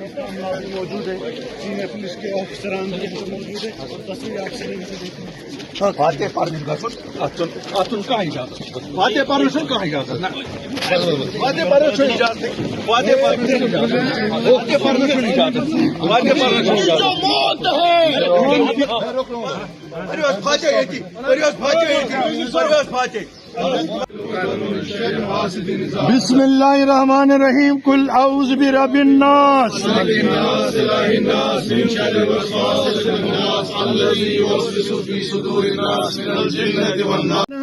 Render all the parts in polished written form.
موجود ہے, senior police کے افسران موجود ہے, تصویر آپ سے فاتح پرسن کہاں اجازت فاتح پرسن کہاں اجازت فاتح پرسن اجازت فاتح پرسن اجازت فاتح پرسن اجازت بسم اللہ الرحمن الرحیم قل اعوذ برب الناس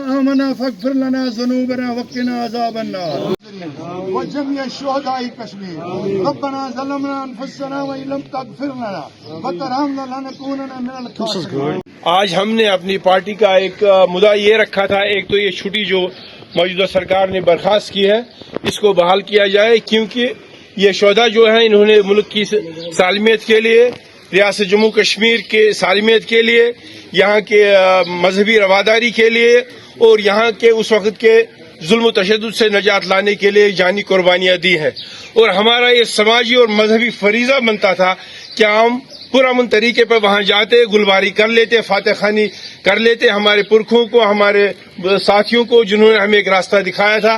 آمنا فاغفر لنا ذنوبنا وقنا عذاب النار وجميع شهداء كشمير ربنا ظلمنا انفسنا وان لم تغفر لنا وترحمنا لنكونن من الخاسرين. آج ہم نے اپنی پارٹی کا ایک مدعا یہ رکھا تھا, ایک تو یہ چھٹی جو موجودہ سرکار نے برخاست کی ہے اس کو بحال کیا جائے, کیونکہ یہ شہداء جو ہیں انہوں نے ملک کی سالمیت کے لیے, ریاست جموں کشمیر کے سالمیت کے لیے, یہاں کے مذہبی رواداری کے لیے اور یہاں کے اس وقت کے ظلم و تشدد سے نجات لانے کے لیے جانی قربانیاں دی ہیں. اور ہمارا یہ سماجی اور مذہبی فریضہ بنتا تھا کہ ہم پرامن طریقے پہ وہاں جاتے, گلباری کر لیتے, فاتح خوانی کر لیتے ہمارے پرکھوں کو, ہمارے ساتھیوں کو جنہوں نے ہمیں ایک راستہ دکھایا تھا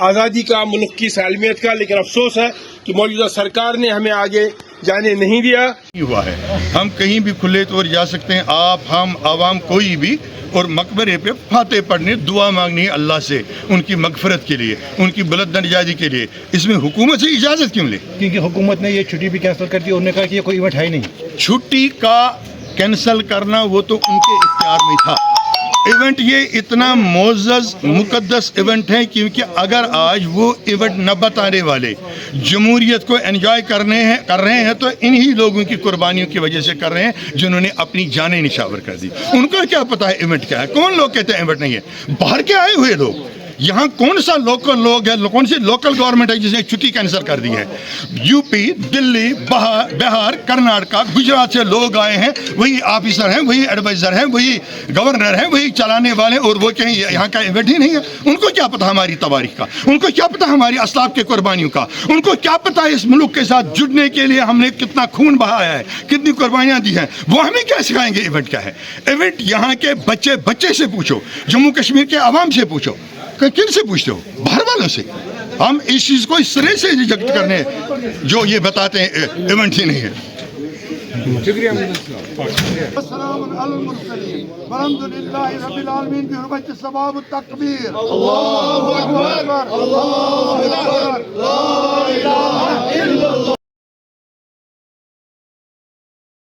آزادی کا, ملک کی سالمیت کا. لیکن افسوس ہے کہ موجودہ سرکار نے ہمیں آگے جانے نہیں دیا. ہوا ہے ہم کہیں بھی کھلے طور جا سکتے ہیں, آپ ہم عوام کوئی بھی, اور مقبرے پہ فاتح پڑھنے دعا مانگنی ہے اللہ سے ان کی مغفرت کے لیے, ان کی بلند نجاتی کے لیے. اس میں حکومت سے اجازت کیوں لے؟ کیونکہ حکومت نے یہ چھٹی بھی کینسل کر دی, انہوں نے کہا کہ یہ کوئی ایونٹ ہے ہی نہیں. چھٹی کا کینسل کرنا وہ تو ان کے اختیار میں تھا. ایونٹ یہ اتنا معزز مقدس ایونٹ ہے کیونکہ اگر آج وہ ایونٹ نہ بتانے والے جمہوریت کو انجوائے کر رہے ہیں تو انہی لوگوں کی قربانیوں کی وجہ سے کر رہے ہیں جنہوں نے اپنی جانیں نشاور کر دی. ان کو کیا پتا ہے ایونٹ کیا ہے؟ کون لوگ کہتے ہیں ایونٹ نہیں ہے؟ باہر کے آئے ہوئے لوگ. یہاں کون سا لوکل لوگ ہے, کون سی لوکل گورنمنٹ ہے جس نے چھٹی کینسل کر دی ہے؟ یو پی, دلی, بہار, کرناٹکا, گجرات سے لوگ آئے ہیں, وہی آفیسر ہیں, وہی ایڈوائزر ہیں, وہی گورنر ہیں, وہی چلانے والے, اور وہ کہیں یہاں کا ایونٹ ہی نہیں ہے. ان کو کیا پتا ہماری تواریخ کا, ان کو کیا پتا ہماری اسلاف کے قربانیوں کا, ان کو کیا پتا اس ملک کے ساتھ جڑنے کے لیے ہم نے کتنا خون بہایا ہے, کتنی قربانیاں دی ہیں. وہ ہمیں کیا سکھائیں گے ایونٹ کیا ہے؟ ایونٹ یہاں کے بچے سے پوچھو, جموں کشمیر کے عوام سے پوچھو, کن سے پوچھتے ہو؟ باہر والوں سے. ہم اس چیز کو اس طرح سے ریجیکٹ کرنے جو یہ بتاتے ہیں ایونٹ ہی نہیں ہے. شکریہ. السلام علی المرسلین والحمد للہ رب العالمین بحرمت الثواب التکبیر. اللہ اکبر, اللہ اکبر, لا الہ